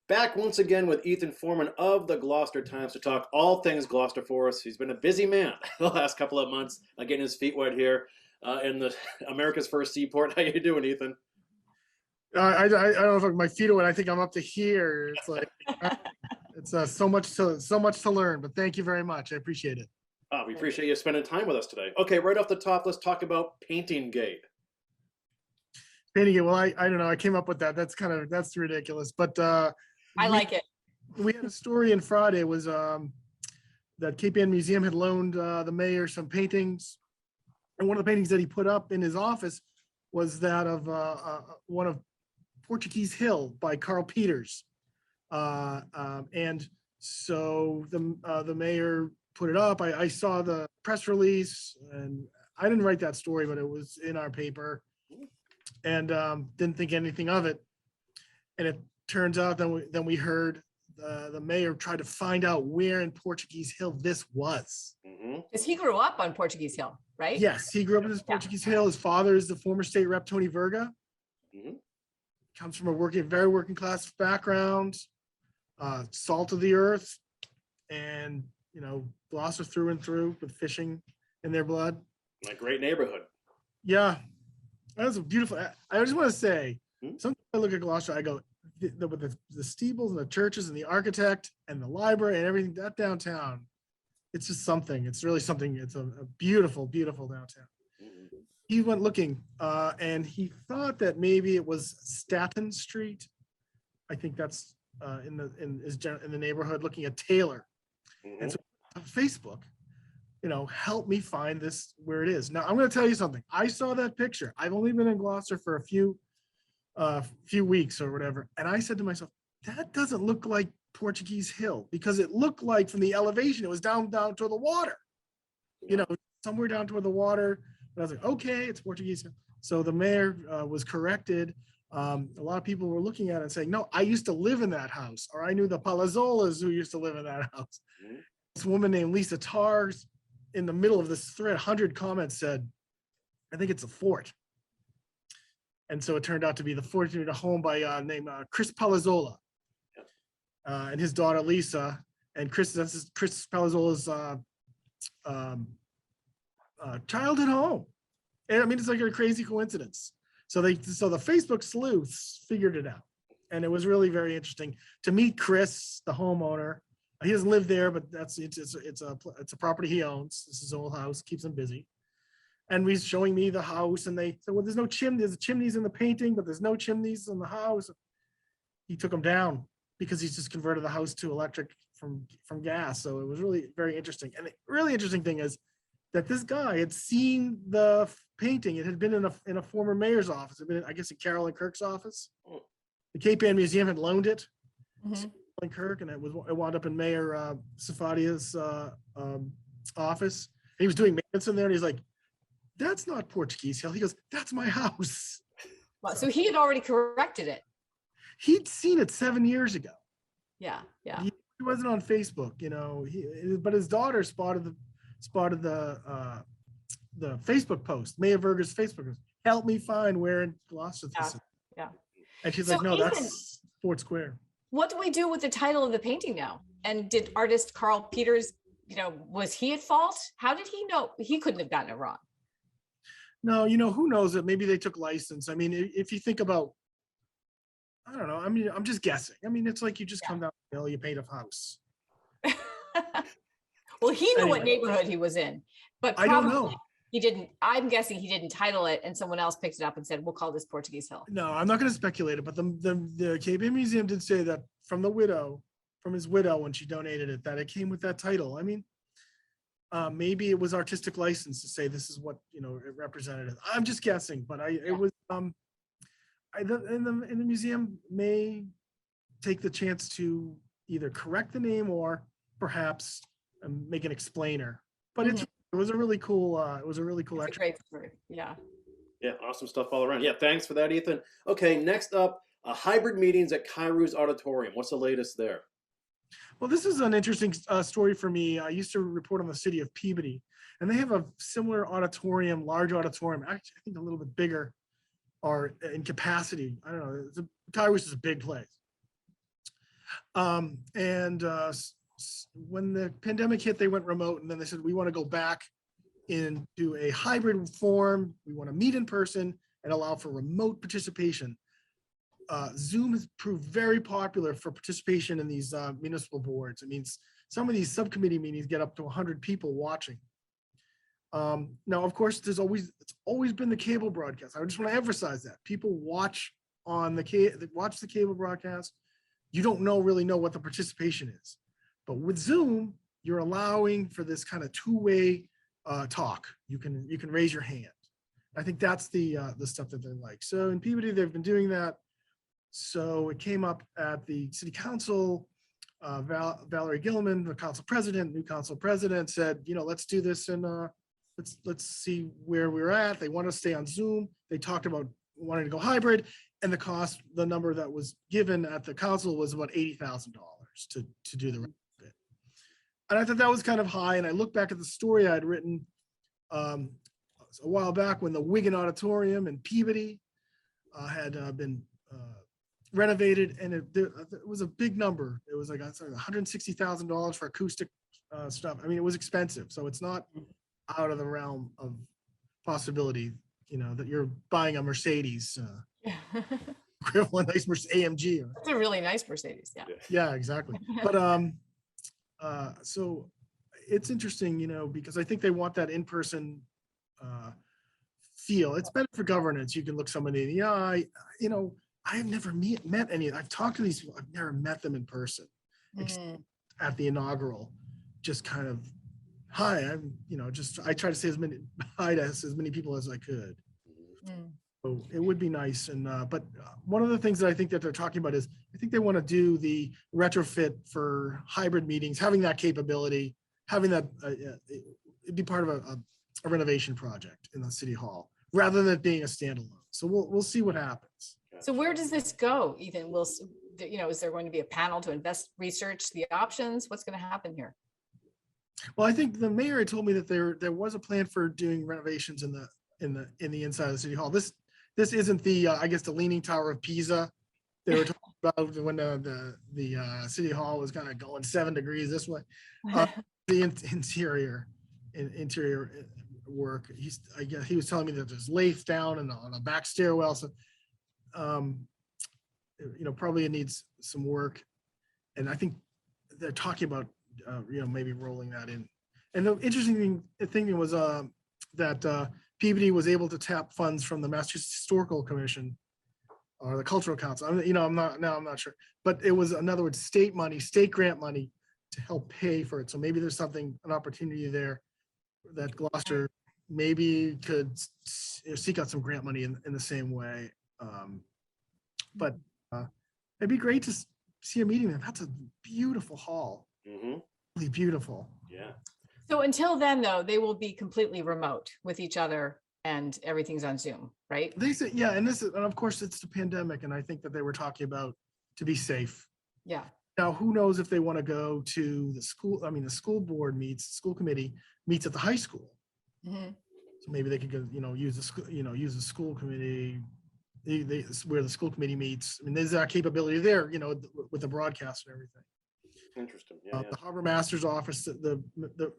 Back once again with Ethan Foreman of the Gloucester Times to talk all things Gloucester for us. He's been a busy man the last couple of months, getting his feet wet here in the America's first seaport. How you doing, Ethan? I don't know if my feet are wet. I think I'm up to here. It's like it's so much to learn. But thank you very much. I appreciate it. We appreciate you spending time with us today. Okay, right off the top, let's talk about Painting Gate. Painting it. Well, I don't know. I came up with that. That's ridiculous. But I like it. We had a story in Friday was that Cape Ann Museum had loaned the mayor some paintings, and one of the paintings that he put up in his office was that of one of Portuguese Hill by Carl Peters, and so the mayor put it up. I saw the press release, and I didn't write that story, but it was in our paper, and didn't think anything of it. And it turns out then we heard the mayor tried to find out where in Portuguese Hill this was. Because he grew up on Portuguese Hill, right? Yes, he grew up in Portuguese Hill. His father is the former state rep Tony Verga. Comes from a very working class background, salt of the earth, and Gloucester through and through with fishing in their blood. A great neighborhood. Yeah, that was a beautiful. I just want to say, sometimes I look at Gloucester, I go with the steeples and the churches and the architect and the library and everything. That downtown, it's just something. It's really something. It's a beautiful, beautiful downtown. He went looking, and he thought that maybe it was Staten Street. I think that's in the neighborhood, looking at Taylor. And so Facebook, help me find this where it is. Now I'm going to tell you something. I saw that picture. I've only been in Gloucester for a few weeks or whatever, and I said to myself, that doesn't look like Portuguese Hill, because it looked like from the elevation it was down toward the water, somewhere down toward the water. But I was like, okay, it's Portuguese Hill. So the mayor was corrected. A lot of people were looking at it and saying, no, I used to live in that house, or I knew the Palazzolas who used to live in that house. This woman named Lisa Tars, in the middle of this thread, 100 comments said, I think it's a fort. And so it turned out to be the Fortunate Home by named Chris Palazzola, and his daughter Lisa. And Chris Palazzola's childhood home. And I mean, it's like a crazy coincidence. So the Facebook sleuths figured it out, and it was really very interesting to meet Chris, the homeowner. He doesn't live there, but it's a property he owns. This is his old house, keeps him busy. And he's showing me the house, and they said, well, there's no chimney. There's chimneys in the painting, but there's no chimneys in the house. He took them down because he's just converted the house to electric from gas. So it was really very interesting. And the really interesting thing is that this guy had seen the painting. It had been in a former mayor's office. It had been, I guess, in Carolyn Kirk's office. The Cape Ann Museum had loaned it to Carolyn Kirk, and it wound up in Mayor Safadia's office. And he was doing maintenance in there, and he's like, that's not Portuguese Hill. He goes, that's my house. Well, so he had already corrected it. He'd seen it 7 years ago. Yeah. He wasn't on Facebook, but his daughter spotted the Facebook post, Mayor Verga's Facebook post. Help me find where in Gloucester this is. Yeah. And she's So like, no, Ethan, that's Fort Square. What do we do with the title of the painting now? And did artist Carl Peters, was he at fault? How did he know? He couldn't have gotten it wrong. No, who knows that maybe they took license. I mean, if you think about, I don't know. I mean, I'm just guessing. I mean, it's like you just come down the hill, you paint a house. Well, he knew what neighborhood he was in, but I don't know. He didn't. I'm guessing he didn't title it, and someone else picked it up and said, "We'll call this Portuguese Hill." No, I'm not going to speculate it, but the Cape Ann Museum did say that from his widow when she donated it, that it came with that title. I mean, maybe it was artistic license to say this is what it represented. I'm just guessing, but it was. In the museum may take the chance to either correct the name or perhaps make an explainer. But it was a really cool. It was a really cool. It's a great story. Yeah. Yeah, awesome stuff all around. Yeah, thanks for that, Ethan. Okay, next up, hybrid meetings at Kairou's Auditorium. What's the latest there? Well, this is an interesting story for me. I used to report on the city of Peabody, and they have a similar auditorium, large auditorium, actually I think a little bit bigger, or in capacity. I don't know. Kairou's is a big place. When the pandemic hit, they went remote, and then they said, we want to go back into a hybrid form. We want to meet in person and allow for remote participation. Zoom has proved very popular for participation in these municipal boards. It means some of these subcommittee meetings get up to 100 people watching. Now, of course, it's always been the cable broadcast. I just want to emphasize that people watch on the cable broadcast. You don't really know what the participation is, but with Zoom, you're allowing for this kind of two-way talk. You can raise your hand. I think that's the stuff that they like. So in Peabody, they've been doing that. So it came up at the city council. Valerie Gilman, the new council president, said, let's do this, and let's see where we're at. They want to stay on Zoom. They talked about wanting to go hybrid, and the number that was given at the council was about $80,000 to do the rest of it. And I thought that was kind of high. And I look back at the story I had written a while back when the Wigan Auditorium in Peabody had been renovated, and it was a big number. It was like $160,000 for acoustic stuff. I mean, it was expensive, so it's not out of the realm of possibility, that you're buying a Mercedes equivalent, nice AMG. It's a really nice Mercedes. Yeah. Yeah, exactly. But so it's interesting, because I think they want that in-person feel. It's better for governance. You can look somebody in the eye. I have never met any. I've talked to these people. I've never met them in person, except at the inaugural. Just kind of, hi. I'm, I try to say hi to as many people as I could. So it would be nice. And but one of the things that I think that they're talking about is I think they want to do the retrofit for hybrid meetings, having that capability, having that it'd be part of a renovation project in the city hall rather than it being a standalone. So we'll see what happens. So where does this go, Ethan? Is there going to be a panel to research the options? What's going to happen here? Well, I think the mayor had told me that there was a plan for doing renovations in the inside of the city hall. This isn't the I guess the Leaning Tower of Pisa they were talking about when the city hall was kind of going 7 degrees this way. The interior work. I guess he was telling me that there's lathe down and on a back stairwell. So probably it needs some work, and I think they're talking about maybe rolling that in. And the interesting thing was that Peabody was able to tap funds from the Massachusetts Historical Commission or the Cultural Council. I'm not sure, but it was, in other words, state grant money to help pay for it. So maybe there's an opportunity there that Gloucester maybe could seek out some grant money in the same way. But it'd be great to see a meeting there. That's a beautiful hall. Really beautiful. Yeah. So until then, though, they will be completely remote with each other and everything's on Zoom, right? They said, yeah, and of course it's the pandemic, and I think that they were talking about to be safe. Yeah. Now, who knows if they want to go to the school? I mean, the school committee meets at the high school. So maybe they could go, use the school committee. Where the school committee meets. I mean, there's that capability there, with the broadcast and everything. Interesting. Yeah, The harbor master's office, the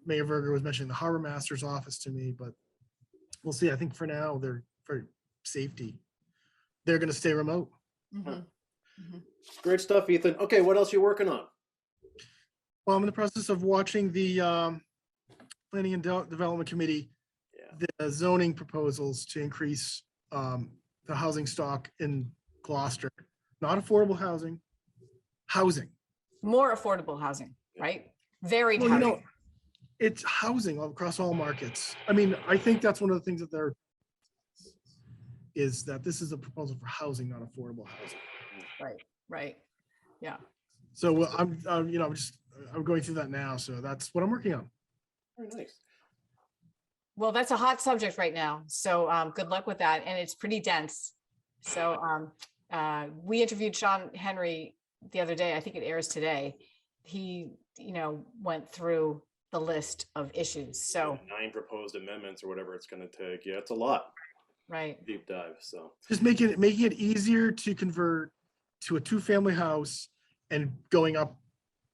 Mayor Verger was mentioning the harbor master's office to me, but we'll see. I think for now, for safety, they're going to stay remote. Great stuff, Ethan. Okay, what else are you working on? Well, I'm in the process of watching the Planning and Development Committee, the zoning proposals to increase the housing stock in Gloucester. Not affordable housing. More affordable housing, right? Varied housing. It's housing across all markets. I mean, I think that's one of the things that is that this is a proposal for housing, not affordable housing. Right. Yeah. So I'm going through that now. So that's what I'm working on. Very nice. Well, that's a hot subject right now. So good luck with that. And it's pretty dense. So we interviewed Sean Henry the other day. I think it airs today. He, went through the list of issues. So 9 proposed amendments or whatever it's going to take. Yeah, it's a lot. Right. Deep dive. So just making it easier to convert to a 2-family house and going up,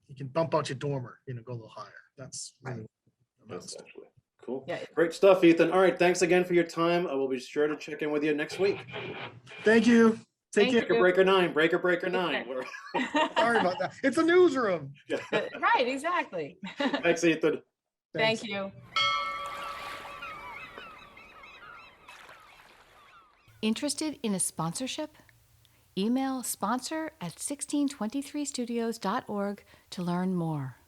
you can bump out your dormer, go a little higher. That's really Essentially. Cool. Yeah. Great stuff, Ethan. All right. Thanks again for your time. I will be sure to check in with you next week. Thank you. Take Thank care. Breaker 9, Breaker 9. Sorry about that. It's a newsroom. Right, exactly. Thanks, Ethan. Thank you. Interested in a sponsorship? Email sponsor@1623studios.org to learn more.